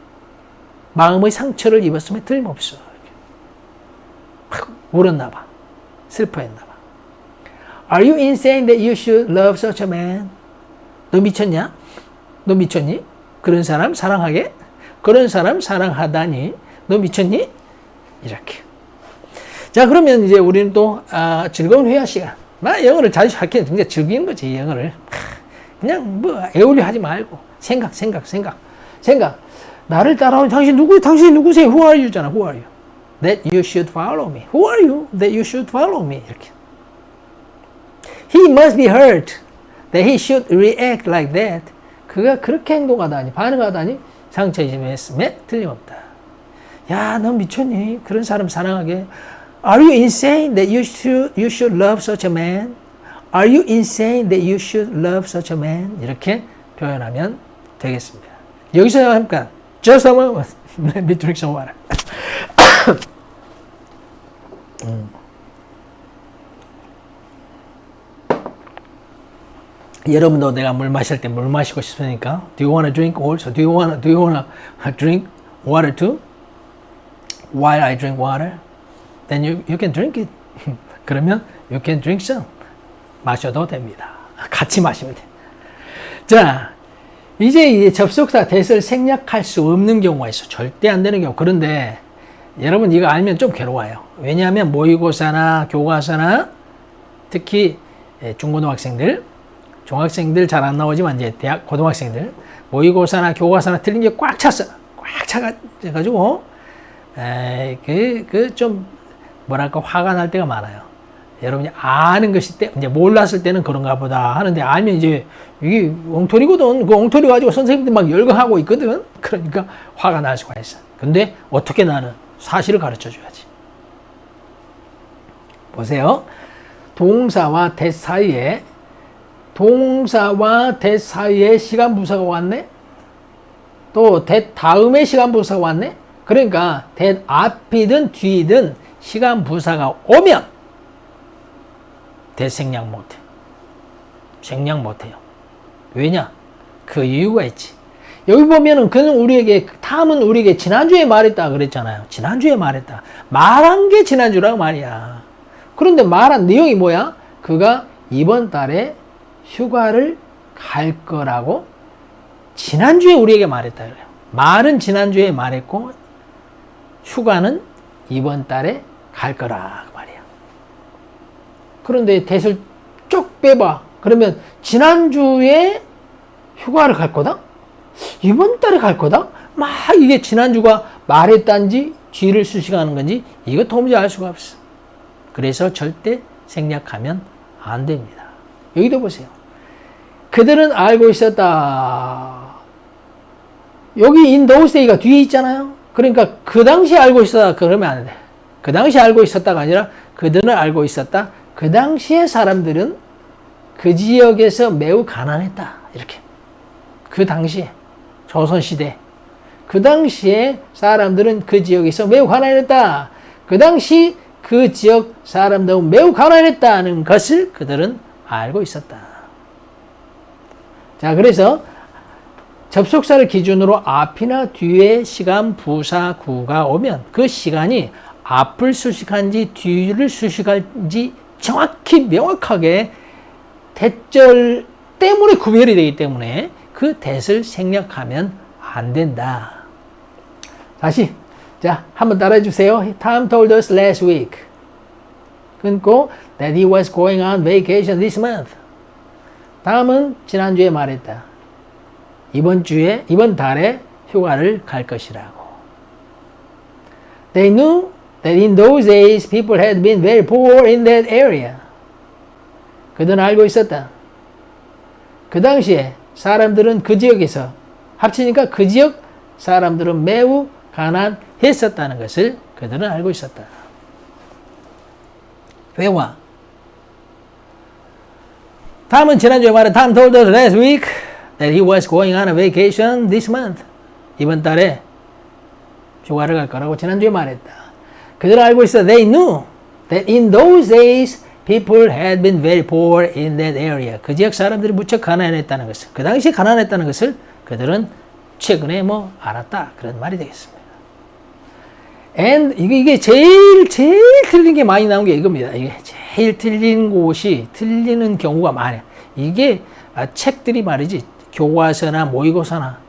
마음의 상처를 입었음에 틀림없어. 막 울었나 봐. 슬퍼했나 봐. Are you insane that you should love such a man? 너 미쳤냐? 너 미쳤니? 그런 사람 사랑하게? 그런 사람 사랑하다니? 너 미쳤니? 이렇게. 자, 그러면 이제 우리는 또 즐거운 회화 시간. 영어를 자주 할게 굉장히 즐기는 거지, 영어를. 그냥 뭐 애올리 하지 말고 생각. 나를 따라오는 당신이 누구세요? Who are you잖아. Who are you? That you should follow me. Who are you? That you should follow me. 이렇게. He must be hurt. That he should react like that. 그가 그렇게 행동하다니, 반응하다니 상처 입었음에 틀림없다. 야, 너 미쳤니? 그런 사람 사랑하게. Are you insane that you should love such a man? Are you insane that you should love such a man? 이렇게 표현하면 되겠습니다. 여기서 잠깐 Just a moment. Let me drink some water. 여러분도 내가 물 마실 때 물 마시고 싶으니까 Do you want to drink also? Do you want to drink water too? While I drink water? Then you can drink it. 그러면 you can drink some. 마셔도 됩니다. 같이 마시면 돼. 자, 이제 접속사 that을 생략할 수 없는 경우가 있어. 절대 안 되는 경우. 그런데 여러분 이거 알면 좀 괴로워요. 왜냐하면 모의고사나 교과서나 특히 중고등학생들, 중학생들 잘 안 나오지만 이제 대학 고등학생들 모의고사나 교과서나 틀린 게 꽉 찼어. 꽉 차가지고 좀 뭐랄까 화가 날 때가 많아요. 여러분이 아는 것이 때 이제 몰랐을 때는 그런가 보다 하는데 알면 이제 이게 엉터리거든. 그 엉터리 가지고 선생님들 막 열거하고 있거든. 그러니까 화가 날 수가 있어. 근데 어떻게 나는 사실을 가르쳐 줘야지. 보세요. 동사와 that 사이에 시간 부사가 왔네. 또 that 다음에 시간 부사가 왔네. 그러니까 that 앞이든 뒤든 시간 부사가 오면 that 생략 못해. 생략 못해요. 왜냐? 그 이유가 있지. 여기 보면은 그는 탐은 우리에게 지난주에 말했다 그랬잖아요. 지난주에 말했다. 말한 게 지난주라고 말이야. 그런데 말한 내용이 뭐야? 그가 이번 달에 휴가를 갈 거라고 지난주에 우리에게 말했다 그래요. 말은 지난주에 말했고 휴가는 이번 달에 갈 거라 그 말이야. 그런데 that을 쭉 빼봐. 그러면 지난주에 휴가를 갈 거다? 이번 달에 갈 거다? 막 이게 지난주가 말했단지 뒤를 수식하는 건지 이거 도무지 알 수가 없어. 그래서 절대 생략하면 안 됩니다. 여기도 보세요. 그들은 알고 있었다. 여기 in those days가 뒤에 있잖아요. 그러니까 그 당시 알고 있었다 그러면 안 돼. 그 당시 알고 있었다가 아니라 그들은 알고 있었다. 그 당시에 사람들은 그 지역에서 매우 가난했다. 이렇게. 그 당시에 조선시대 그 당시에 사람들은 그 지역에서 매우 가난했다. 그 당시 그 지역 사람들은 매우 가난했다는 것을 그들은 알고 있었다. 자, 그래서 접속사를 기준으로 앞이나 뒤에 시간 부사 구가 오면 그 시간이 앞을 수식한지 뒤를 수식할지 정확히 명확하게 대절 때문에 구별이 되기 때문에 그 that을 생략하면 안 된다. 다시 자 한번 따라해 주세요. Tom told us last week. 끊고 that he was going on vacation this month. 다음은 지난주에 말했다. 이번 달에 휴가를 갈 것이라고. They knew that in those days people had been very poor in that area. 그들은 알고 있었다. 그 당시에 사람들은 그 지역에서 합치니까 그 지역 사람들은 매우 가난했었다는 것을 그들은 알고 있었다. 외화. 탐은 지난주에 말한 Tom told us last week that he was going on a vacation this month. 이번 달에 휴가를 갈 거라고 지난주에 말했다. 그들은 알고 있어. They knew that in those days people had been very poor in that area. 그 지역 사람들이 무척 가난했다는 것을, 그 당시 가난했다는 것을 그들은 최근에 알았다. 그런 말이 되겠습니다. And 이게 제일 틀린 게 많이 나온 게 이겁니다. 이게 제일 틀린 곳이 틀리는 경우가 많아요. 이게 책들이 말이지 교과서나 모의고사나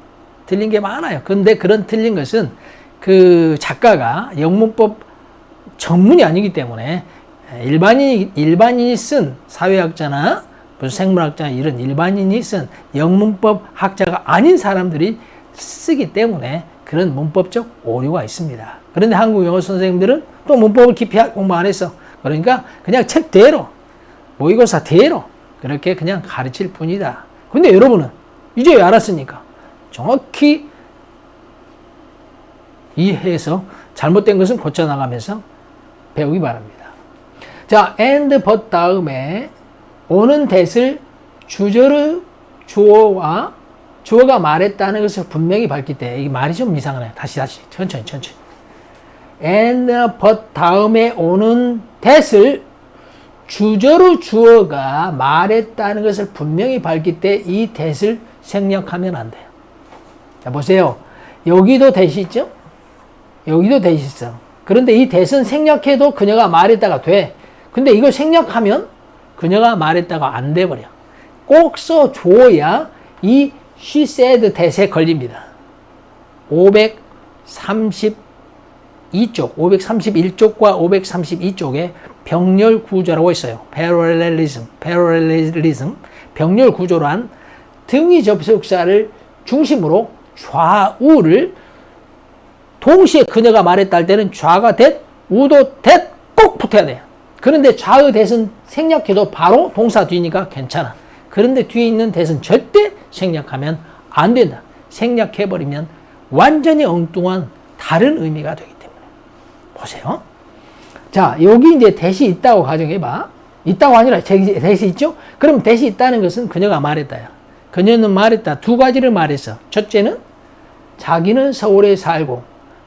틀린 게 많아요. 근데 그런 틀린 것은 그 작가가 영문법 전문이 아니기 때문에 일반인이 쓴 사회학자나 무슨 생물학자 이런 일반인이 쓴 영문법 학자가 아닌 사람들이 쓰기 때문에 그런 문법적 오류가 있습니다. 그런데 한국 영어 선생님들은 또 문법을 깊이 공부 안 했어. 그러니까 그냥 책대로 모의고사대로 그렇게 그냥 가르칠 뿐이다. 근데 여러분은 이제 알았으니까 정확히 이해해서 잘못된 것은 고쳐나가면서 배우기 바랍니다. 자, and but 다음에 오는 that을 주저로 주어와 주어가 말했다는 것을 분명히 밝힐 때 이 말이 좀 이상하네요. 다시 천천히 and but 다음에 오는 that을 주저로 주어가 말했다는 것을 분명히 밝힐 때 이 that을 생략하면 안 돼요. 자, 보세요. 여기도 that이 있죠? 여기도 that이 있어. 그런데 이 that은 생략해도 그녀가 말했다가 돼. 근데 이걸 생략하면 그녀가 말했다가 안 돼버려. 꼭 써줘야 이 she said that에 걸립니다. 531쪽과 532쪽에 병렬 구조라고 있어요. parallelism, 병렬 구조로 한 등위 접속사를 중심으로 좌우를 동시에 그녀가 말했다 할 때는 좌가 that, 우도 that 꼭 붙어야 돼요. 그런데 좌의 that은 생략해도 바로 동사 뒤니까 괜찮아. 그런데 뒤에 있는 that은 절대 생략하면 안 된다. 생략해버리면 완전히 엉뚱한 다른 의미가 되기 때문에. 보세요. 자, 여기 이제 that이 있다고 가정해봐. 있다고 아니라 that이 있죠? 그럼 that이 있다는 것은 그녀가 말했다야. 그녀는 말했다. 두 가지를 말했어. 첫째는 자기는 서울에 살고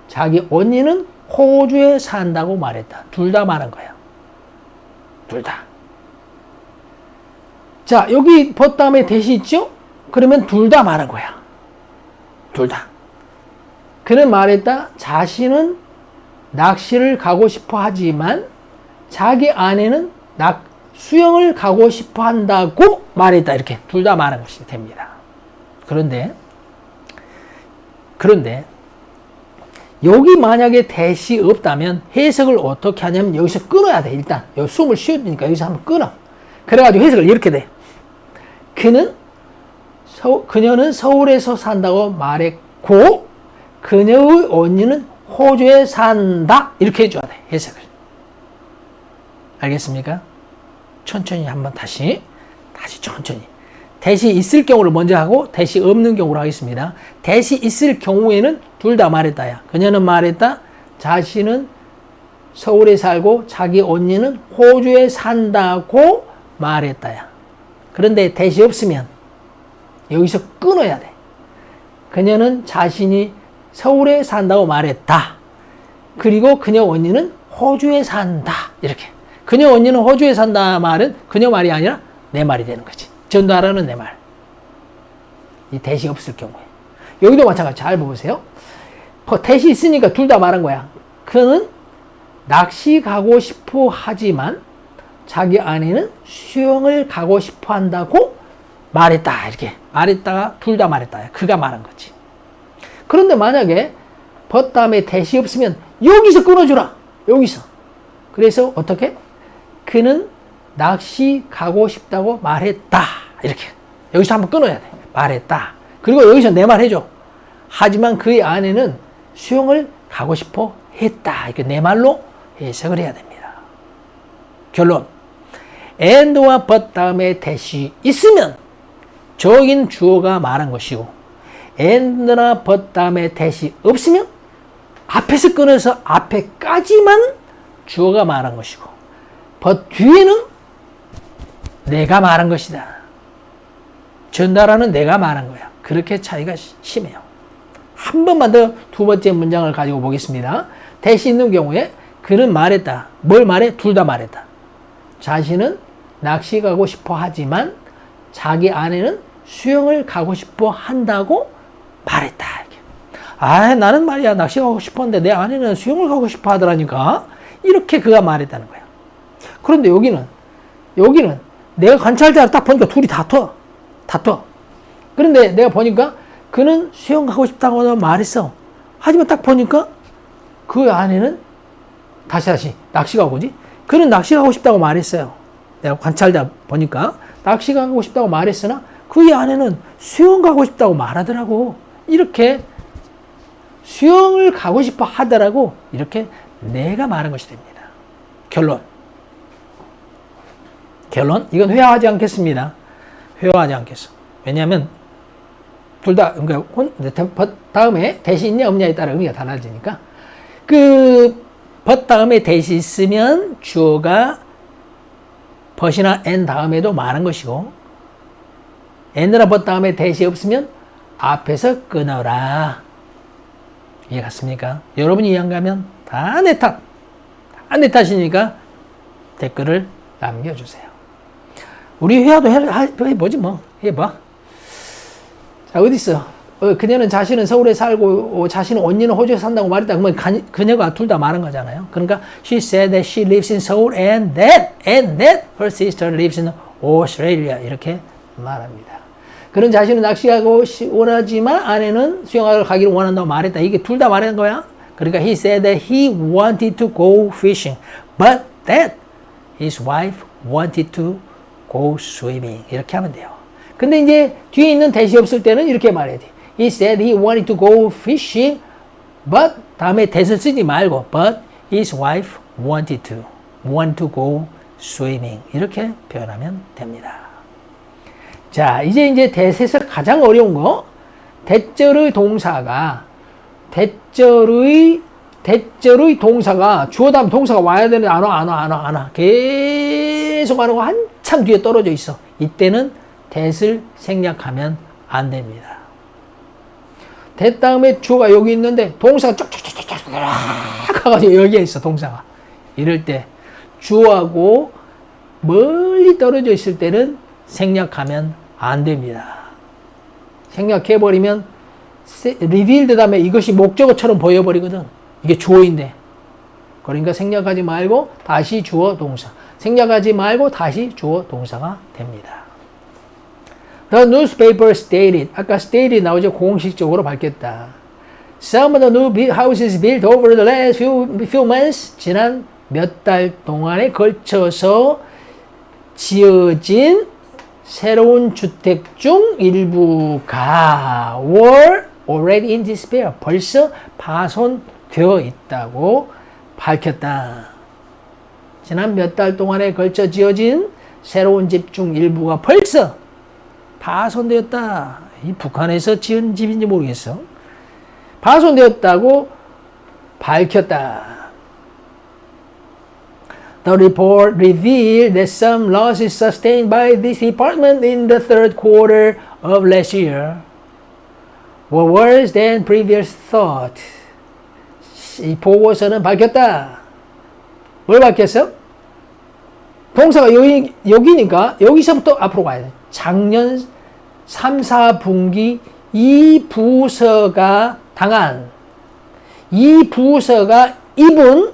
자기 언니는 호주에 산다고 말했다. 둘 다 말한 거야. 둘 다. 자, 여기 but 다음에 that이 있죠? 그러면 둘 다 말한 거야. 둘 다. 그는 말했다. 자신은 낚시를 가고 싶어 하지만 자기 아내는 수영을 가고 싶어 한다고 말했다. 이렇게 둘 다 말한 것이 됩니다. 그런데 여기 만약에 that이 없다면 해석을 어떻게 하냐면 여기서 끊어야 돼. 일단 여기 숨을 쉬어주니까 여기서 한번 끊어. 그래가지고 해석을 이렇게 돼. 그녀는 서울에서 산다고 말했고 그녀의 언니는 호주에 산다. 이렇게 해줘야 돼. 해석을. 알겠습니까? 천천히 한번 다시 천천히. that이 있을 경우를 먼저 하고 that이 없는 경우로 하겠습니다. that이 있을 경우에는 둘 다 말했다야. 그녀는 말했다. 자신은 서울에 살고 자기 언니는 호주에 산다고 말했다야. 그런데 that이 없으면 여기서 끊어야 돼. 그녀는 자신이 서울에 산다고 말했다. 그리고 그녀 언니는 호주에 산다. 이렇게. 그녀 언니는 호주에 산다 말은 그녀 말이 아니라 내 말이 되는 거지. 전달하는 내 말. 이 that이 없을 경우에. 여기도 마찬가지. 잘 보세요. that이 있으니까 둘 다 말한 거야. 그는 낚시 가고 싶어 하지만 자기 아내는 수영을 가고 싶어 한다고 말했다. 이렇게 말했다가 둘 다 말했다. 그가 말한 거지. 그런데 만약에 but 다음에 that이 없으면 여기서 끊어주라. 여기서. 그래서 어떻게? 그는 낚시 가고 싶다고 말했다. 이렇게. 여기서 한번 끊어야 돼. 말했다. 그리고 여기서 내 말 해줘. 하지만 그의 아내는 수영을 가고 싶어 했다. 이렇게 내 말로 해석을 해야 됩니다. 결론. and와 but 다음에 대시 있으면 저긴 주어가 말한 것이고 and나 but 다음에 대시 없으면 앞에서 끊어서 앞에까지만 주어가 말한 것이고 but 뒤에는 내가 말한 것이다. 전달하는 내가 말한 거야. 그렇게 차이가 심해요. 한 번만 더 두 번째 문장을 가지고 보겠습니다. 대시 있는 경우에 그는 말했다. 뭘 말해? 둘 다 말했다. 자신은 낚시 가고 싶어 하지만 자기 아내는 수영을 가고 싶어 한다고 말했다. 아, 나는 말이야 낚시 가고 싶었는데 내 아내는 수영을 가고 싶어 하더라니까. 이렇게 그가 말했다는 거야. 그런데 여기는 내가 관찰자를 딱 보니까 둘이 다퉈. 그런데 내가 보니까 그는 수영 가고 싶다고 말했어. 하지만 딱 보니까 그 아내는 다시 낚시 가고 오지. 그는 낚시 가고 싶다고 말했어요. 내가 관찰자 보니까 낚시 가고 싶다고 말했으나 그의 아내는 수영 가고 싶다고 말하더라고. 이렇게 수영을 가고 싶어 하더라고. 이렇게 내가 말한 것이 됩니다. 결론. 이건 회화하지 않겠습니다. 회화하지 않겠어. 왜냐하면 둘 다 그러니까 다음에 대시 있냐 없냐에 따라 의미가 달라지니까 그 but 다음에 대시 있으면 주어가 but이나 and 다음에도 말한 것이고 and나 but 다음에 대시 없으면 앞에서 끊어라. 이해 갔습니까? 여러분이 이해 안 가면 다 내 탓. 다 내 탓이니까 댓글을 남겨주세요. 우리 회화도 해보지 뭐. 해봐. 자, 어딨어? 그녀는 자신은 서울에 살고 자신은 언니는 호주에 산다고 말했다. 그러면 그녀가 둘 다 말한 거잖아요. 그러니까 she said that she lives in Seoul and that her sister lives in Australia. 이렇게 말합니다. 그는 자신은 낚시하고 원하지만 아내는 수영하러 가기를 원한다고 말했다. 이게 둘 다 말한 거야. 그러니까 he said that he wanted to go fishing, but that his wife wanted to go swimming. 이렇게 하면 돼요. 근데 이제 뒤에 있는 대시 없을 때는 이렇게 말해야 돼. He said he wanted to go fishing, but 다음에 대시 쓰지 말고 but his wife wanted to go swimming. 이렇게 표현하면 됩니다. 자, 이제 대세에서 가장 어려운 거 대절의 동사가 주어 다음 동사가 와야 되는데 안 와. 계속 안 오고 한참 뒤에 떨어져 있어. 이때는 that을 생략하면 안 됩니다. that 다음에 주어가 여기 있는데 동사가 쫙쫙쫙쫙 가가지고 여기에 있어. 동사가. 이럴 때 주어하고 멀리 떨어져 있을 때는 생략하면 안 됩니다. 생략해버리면 revealed 다음에 이것이 목적어처럼 보여버리거든. 이게 주어인데. 그러니까 생략하지 말고 다시 주어 동사. 생략하지 말고 다시 주어 동사가 됩니다. The newspaper stated. 아까 stated 나오죠. 공식적으로 밝혔다. Some of the new houses built over the last few months. 지난 몇 달 동안에 걸쳐서 지어진 새로운 주택 중 일부가 were already in disrepair. 벌써 파손되어 있다고 밝혔다. 지난 몇 달 동안에 걸쳐 지어진 새로운 집 중 일부가 벌써 파손되었다. 이 북한에서 지은 집인지 모르겠어. 파손되었다고 밝혔다. The report revealed that some losses sustained by this department in the third quarter of last year were worse than previous thought. 이 보고서는 밝혔다. 뭘 밝혔어? 동사가 여기니까 여기서부터 앞으로 가야 돼. 작년 3, 4분기 이 부서가 당한, 이 부서가 입은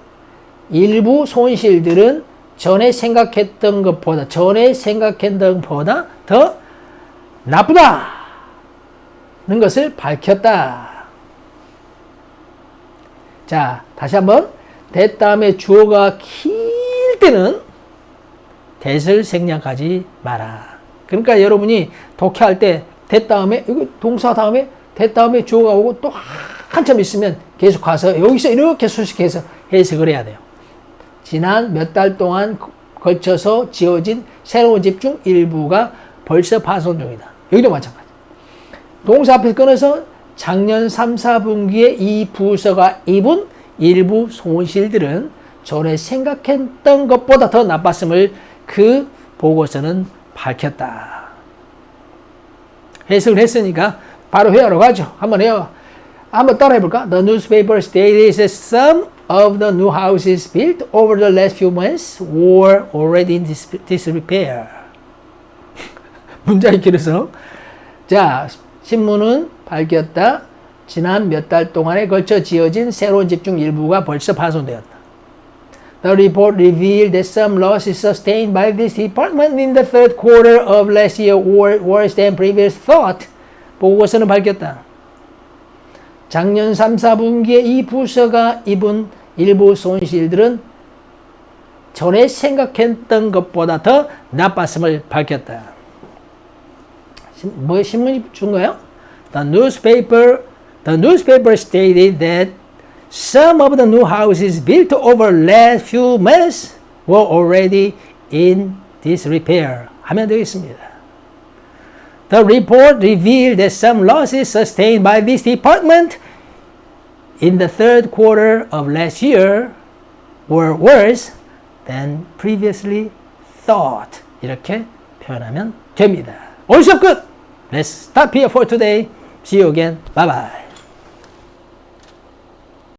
일부 손실들은 전에 생각했던 것보다 더 나쁘다는 것을 밝혔다. 자, 다시 한번 that 다음에 주어가 길 때는 that을 생략하지 마라. 그러니까 여러분이 독해할 때 that 다음에 이거 동사 다음에 that 다음에 주어가 오고 또 한참 있으면 계속 가서 여기서 이렇게 수식해서 해석을 해야 돼요. 지난 몇 달 동안 걸쳐서 지어진 새로운 집 중 일부가 벌써 파손 중이다. 여기도 마찬가지. 동사 앞에서 끊어서 작년 3, 4분기에 이 부서가 입은 일부 손실들은 전에 생각했던 것보다 더 나빴음을 그 보고서는 밝혔다. 해석을 했으니까 바로 회화로 가죠. 한번 해요. 한번 따라 해볼까? The newspaper stated that some of the new houses built over the last few months were already in disrepair. 문장이 길어서. 자, 신문은 밝혔다. 지난 몇 달 동안에 걸쳐 지어진 새로운 집 중 일부가 벌써 파손되었다. The report revealed that some losses sustained by this department in the third quarter of last year were worse than previous thought. 보고서는 밝혔다. 작년 3, 4분기에 이 부서가 입은 일부 손실들은 전에 생각했던 것보다 더 나빴음을 밝혔다. 뭐 신문이 준 거예요? The newspaper stated that some of the new houses built over last few months were already in disrepair. 하면 되겠습니다. The report revealed that some losses sustained by this department in the third quarter of last year were worse than previously thought. 이렇게 표현하면 됩니다. All sup good. Let's stop here for today. See you again. Bye bye.